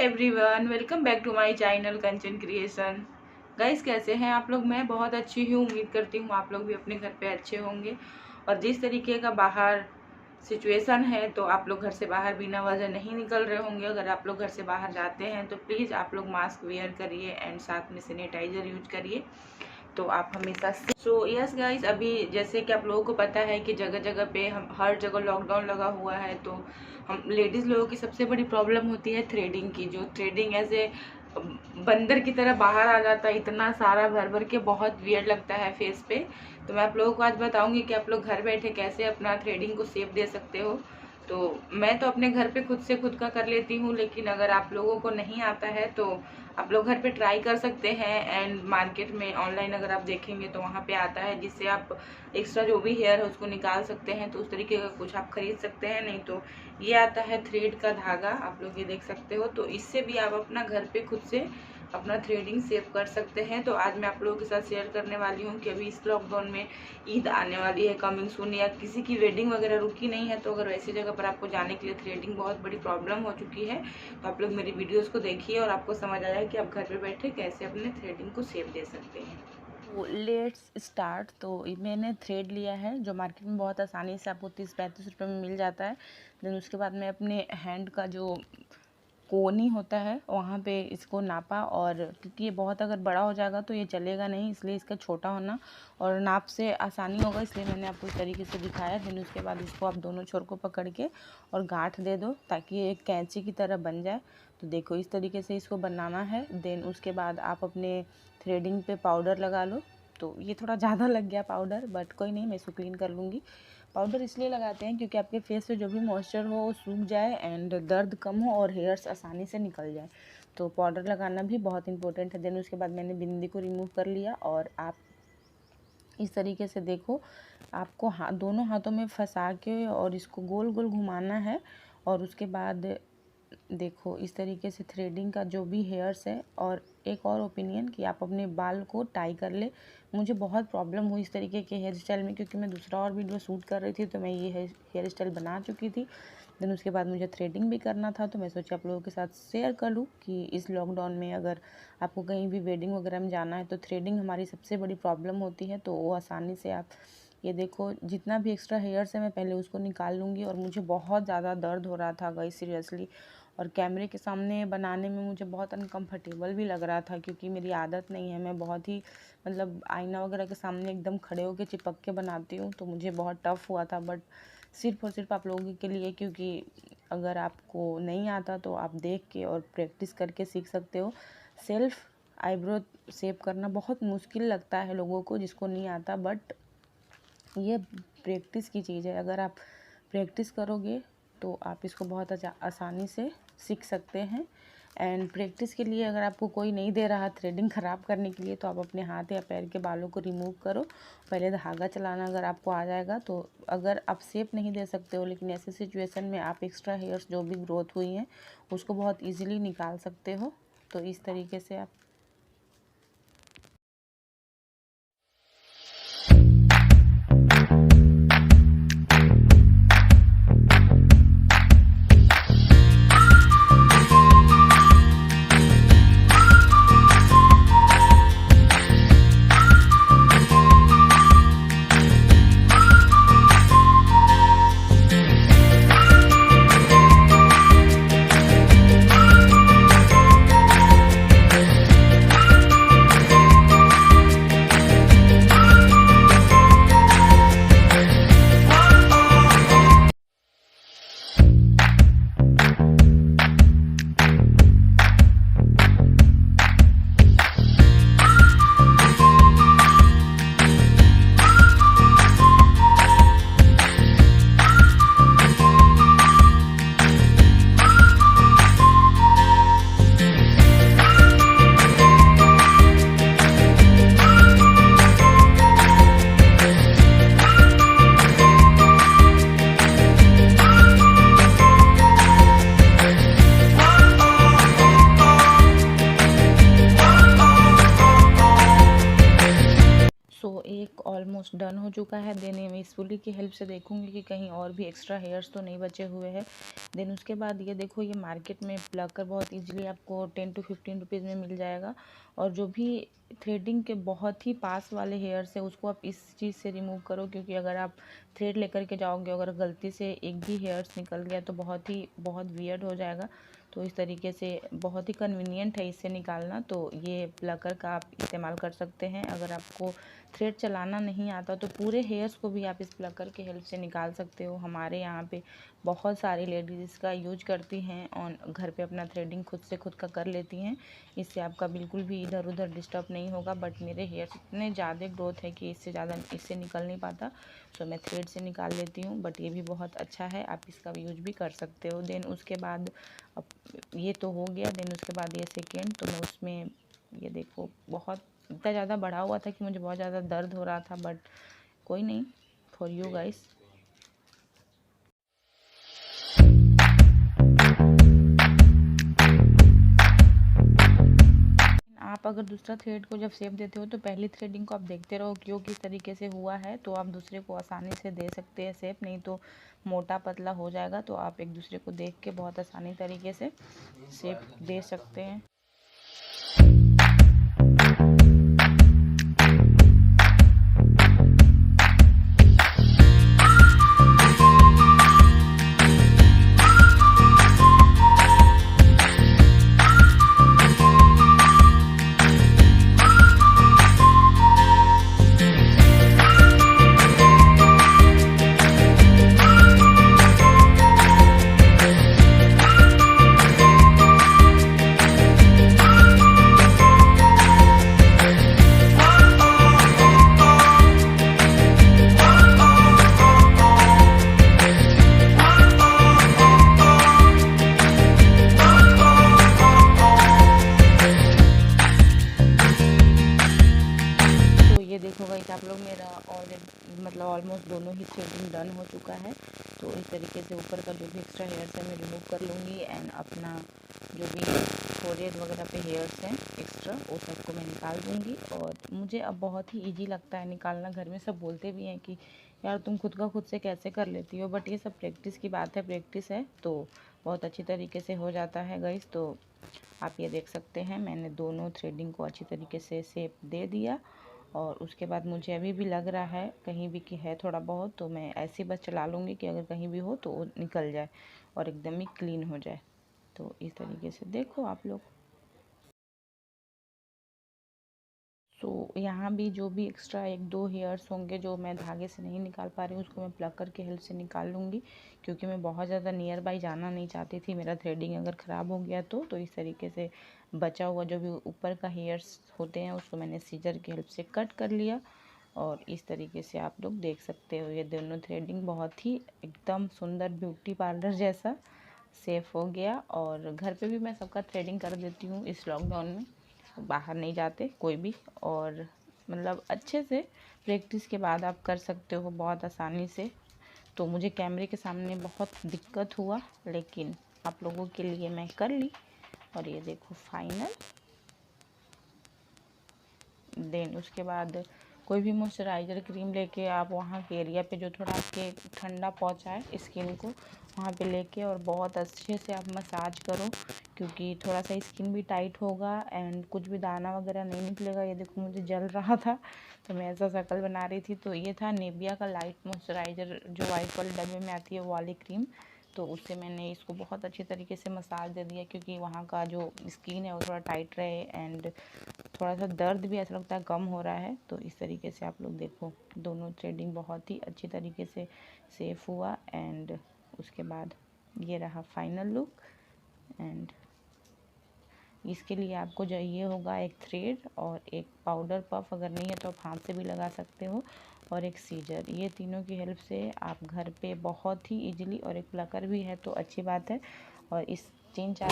Everyone, welcome back to my channel Kanchan creation. Guys, कैसे हैं आप लोग? मैं बहुत अच्छी हूँ। उम्मीद करती हूँ आप लोग भी अपने घर पे अच्छे होंगे। और जिस तरीके का बाहर सिचुएशन है तो आप लोग घर से बाहर बिना वजह नहीं निकल रहे होंगे। अगर आप लोग घर से बाहर जाते हैं तो प्लीज़ आप लोग मास्क वेयर करिए एंड साथ में सैनिटाइजर यूज करिए, तो आप हमेशा सो यस गाइस, अभी जैसे कि आप लोगों को पता है कि जगह जगह पे हम हर जगह लॉकडाउन लगा हुआ है, तो हम लेडीज़ लोगों की सबसे बड़ी प्रॉब्लम होती है थ्रेडिंग की। जो थ्रेडिंग ऐसे बंदर की तरह बाहर आ जाता है, इतना सारा भर भर के, बहुत वियर्ड लगता है फेस पे। तो मैं आप लोगों को आज बताऊंगी कि आप लोग घर बैठे कैसे अपना थ्रेडिंग को सेफ दे सकते हो। तो मैं तो अपने घर पे खुद से खुद का कर लेती हूँ, लेकिन अगर आप लोगों को नहीं आता है तो आप लोग घर पे ट्राई कर सकते हैं। एंड मार्केट में ऑनलाइन अगर आप देखेंगे तो वहाँ पे आता है जिससे आप एक्स्ट्रा जो भी हेयर है उसको निकाल सकते हैं, तो उस तरीके का कुछ आप खरीद सकते हैं। नहीं तो ये आता है थ्रेड का धागा, आप लोग ये देख सकते हो। तो इससे भी आप अपना घर पे खुद से अपना थ्रेडिंग सेव कर सकते हैं। तो आज मैं आप लोगों के साथ शेयर करने वाली हूँ कि अभी इस लॉकडाउन में ईद आने वाली है कमिंग सून, या किसी की वेडिंग वगैरह रुकी नहीं है, तो अगर वैसी जगह पर आपको जाने के लिए थ्रेडिंग बहुत बड़ी प्रॉब्लम हो चुकी है तो आप लोग मेरी वीडियोस को देखिए और आपको समझ आया कि आप घर पे बैठे कैसे अपने थ्रेडिंग को सेव दे सकते हैं। Let's start. तो मैंने थ्रेड लिया है जो मार्केट में बहुत आसानी से आपको 30-35 रुपये में मिल जाता है। देन उसके बाद मैं अपने हैंड का जो कोनी होता है वहाँ पे इसको नापा, और क्योंकि ये बहुत अगर बड़ा हो जाएगा तो ये चलेगा नहीं, इसलिए इसका छोटा होना और नाप से आसानी होगा, इसलिए मैंने आपको इस तरीके से दिखाया। फिर उसके बाद इसको आप दोनों छोर को पकड़ के और गांठ दे दो ताकि ये एक कैंची की तरह बन जाए। तो देखो इस तरीके से इसको बनाना है। देन उसके बाद आप अपने थ्रेडिंग पे पाउडर लगा लो। तो ये थोड़ा ज़्यादा लग गया पाउडर, बट कोई नहीं, मैं इसको क्लीन कर लूँगी। पाउडर इसलिए लगाते हैं क्योंकि आपके फेस पे जो भी मॉइस्चर हो वो सूख जाए एंड दर्द कम हो और हेयर्स आसानी से निकल जाए। तो पाउडर लगाना भी बहुत इंपॉर्टेंट है। देन उसके बाद मैंने बिंदी को रिमूव कर लिया और आप इस तरीके से देखो, आपको दोनों हाथों में फंसा के और इसको गोल गोल घुमाना है। और उसके बाद देखो इस तरीके से थ्रेडिंग का जो भी हेयर्स है। और एक और ओपिनियन कि आप अपने बाल को टाई कर ले। मुझे बहुत प्रॉब्लम हुई इस तरीके के हेयर स्टाइल में, क्योंकि मैं दूसरा और वीडियो शूट कर रही थी तो मैं ये हेयर स्टाइल बना चुकी थी। देन उसके बाद मुझे थ्रेडिंग भी करना था, तो मैं सोचा आप लोगों के साथ शेयर कर लूँ कि इस लॉकडाउन में अगर आपको कहीं भी वेडिंग वगैरह में जाना है तो थ्रेडिंग हमारी सबसे बड़ी प्रॉब्लम होती है। तो वो आसानी से आप ये देखो, जितना भी एक्स्ट्रा हेयर्स है मैं पहले उसको निकाल लूँगी। और मुझे बहुत ज़्यादा दर्द हो रहा था गाइस, सीरियसली। और कैमरे के सामने बनाने में मुझे बहुत अनकंफर्टेबल भी लग रहा था, क्योंकि मेरी आदत नहीं है। मैं बहुत ही मतलब आईना वगैरह के सामने एकदम खड़े होकर चिपक के बनाती हूँ, तो मुझे बहुत टफ़ हुआ था। बट सिर्फ और सिर्फ आप लोगों के लिए, क्योंकि अगर आपको नहीं आता तो आप देख के और प्रैक्टिस करके सीख सकते हो। सेल्फ आईब्रो शेप करना बहुत मुश्किल लगता है लोगों को जिसको नहीं आता, बट ये प्रैक्टिस की चीज़ है। अगर आप प्रैक्टिस करोगे तो आप इसको बहुत आसानी से सीख सकते हैं। एंड प्रैक्टिस के लिए अगर आपको कोई नहीं दे रहा थ्रेडिंग ख़राब करने के लिए, तो आप अपने हाथ या पैर के बालों को रिमूव करो। पहले धागा चलाना अगर आपको आ जाएगा तो, अगर आप शेप नहीं दे सकते हो लेकिन ऐसे सिचुएशन में आप एक्स्ट्रा हेयर्स जो भी ग्रोथ हुई हैं उसको बहुत ईजिली निकाल सकते हो। तो इस तरीके से आप ऑलमोस्ट डन हो चुका है। देन मैं इस पुली की हेल्प से देखूंगी कि कहीं और भी एक्स्ट्रा हेयर्स तो नहीं बचे हुए हैं। देन उसके बाद ये देखो, ये मार्केट में प्लकर बहुत इजीली आपको 10 to 15 रुपीज़ में मिल जाएगा। और जो भी थ्रेडिंग के बहुत ही पास वाले हेयर्स है उसको आप इस चीज़ से रिमूव करो, क्योंकि अगर आप थ्रेड लेकर के जाओगे, अगर गलती से एक भी हेयर्स निकल गया तो बहुत वियर्ड हो जाएगा। तो इस तरीके से बहुत ही कन्वीनियंट है इससे निकालना। तो ये प्लकर का आप इस्तेमाल कर सकते हैं। अगर आपको थ्रेड चलाना नहीं आता तो पूरे हेयर्स को भी आप इस प्लकर के हेल्प से निकाल सकते हो। हमारे यहाँ पे बहुत सारी लेडीज़ इसका यूज करती हैं और घर पे अपना थ्रेडिंग खुद का कर लेती हैं। इससे आपका बिल्कुल भी इधर उधर डिस्टर्ब नहीं होगा। बट मेरे हेयर्स इतने ज़्यादा ग्रोथ है कि इससे निकल नहीं पाता, तो मैं थ्रेड से निकाल लेती हूँ। बट ये भी बहुत अच्छा है, आप इसका यूज भी कर सकते हो। देन उसके बाद अब ये तो हो गया। देन उसके बाद ये सेकेंड, तो मैं उसमें ये देखो बहुत इतना ज़्यादा बढ़ा हुआ था कि मुझे बहुत ज़्यादा दर्द हो रहा था। बट कोई नहीं, फॉर यू गाइस। आप अगर दूसरा थ्रेड को जब शेप देते हो तो पहली थ्रेडिंग को आप देखते रहो क्यों किस तरीके से हुआ है, तो आप दूसरे को आसानी से दे सकते हैं शेप। नहीं तो मोटा पतला हो जाएगा। तो आप एक दूसरे को देख के बहुत आसानी तरीके से शेप दे सकते हैं। आप लोग मेरा ऑलरेडी ऑलमोस्ट दोनों ही थ्रेडिंग डन हो चुका है। तो इस तरीके से ऊपर का जो भी एक्स्ट्रा हेयर्स है मैं रिमूव कर लूँगी। एंड अपना जो भी फोरहेड वगैरह पे हेयर्स हैं एक्स्ट्रा वो सबको मैं निकाल दूँगी। और मुझे अब बहुत ही ईजी लगता है निकालना। घर में सब बोलते भी हैं कि यार तुम खुद से कैसे कर लेती हो। बट ये सब प्रैक्टिस की बात है, प्रैक्टिस है तो बहुत अच्छी तरीके से हो जाता है गाइस। तो आप ये देख सकते हैं मैंने दोनों थ्रेडिंग को अच्छी तरीके से शेप दे दिया। और उसके बाद मुझे अभी भी लग रहा है कहीं भी कि है थोड़ा बहुत, तो मैं ऐसे बस चला लूँगी कि अगर कहीं भी हो तो वो निकल जाए और एकदम ही क्लीन हो जाए। तो इस तरीके से देखो आप लोग। सो यहाँ भी जो भी एक्स्ट्रा 1-2 हेयर्स होंगे जो मैं धागे से नहीं निकाल पा रही हूँ उसको मैं प्लकर के हेल्प से निकाल लूँगी, क्योंकि मैं बहुत ज़्यादा नियर बाई जाना नहीं चाहती थी। मेरा थ्रेडिंग अगर ख़राब हो गया तो इस तरीके से बचा हुआ जो भी ऊपर का हेयर्स होते हैं उसको मैंने सीजर की हेल्प से कट कर लिया। और इस तरीके से आप लोग देख सकते हो ये दोनों थ्रेडिंग बहुत ही एकदम सुंदर ब्यूटी पार्लर जैसा सेफ हो गया। और घर पे भी मैं सबका थ्रेडिंग कर देती हूँ इस लॉकडाउन में, बाहर नहीं जाते कोई भी। और अच्छे से प्रैक्टिस के बाद आप कर सकते हो बहुत आसानी से। तो मुझे कैमरे के सामने बहुत दिक्कत हुआ, लेकिन आप लोगों के लिए मैं कर ली। और ये देखो फाइनल। देन उसके बाद कोई भी मॉइस्चराइज़र क्रीम लेके आप वहाँ के एरिया पे जो थोड़ा आपके ठंडा पहुँचाए स्किन को, वहाँ पे लेके और बहुत अच्छे से आप मसाज करो, क्योंकि थोड़ा सा स्किन भी टाइट होगा एंड कुछ भी दाना वगैरह नहीं निकलेगा। ये देखो मुझे जल रहा था तो मैं ऐसा शक्ल बना रही थी। तो ये था नेविया का लाइट मॉइस्चराइज़र जो वाइट वाले डब्बे में आती है वो वाली क्रीम। तो उससे मैंने इसको बहुत अच्छी तरीके से मसाज दे दिया, क्योंकि वहाँ का जो स्किन है वो थोड़ा टाइट रहे एंड थोड़ा सा दर्द भी ऐसा लगता है कम हो रहा है। तो इस तरीके से आप लोग देखो दोनों थ्रेडिंग बहुत ही अच्छी तरीके से सेफ हुआ। एंड उसके बाद ये रहा फाइनल लुक। एंड इसके लिए आपको चाहिए होगा एक थ्रेड और एक पाउडर पफ, अगर नहीं है तो आप हाथ से भी लगा सकते हो, और एक सीजर। ये तीनों की हेल्प से आप घर पे बहुत ही इजीली, और एक प्लकर भी है तो अच्छी बात है। और इस 3-4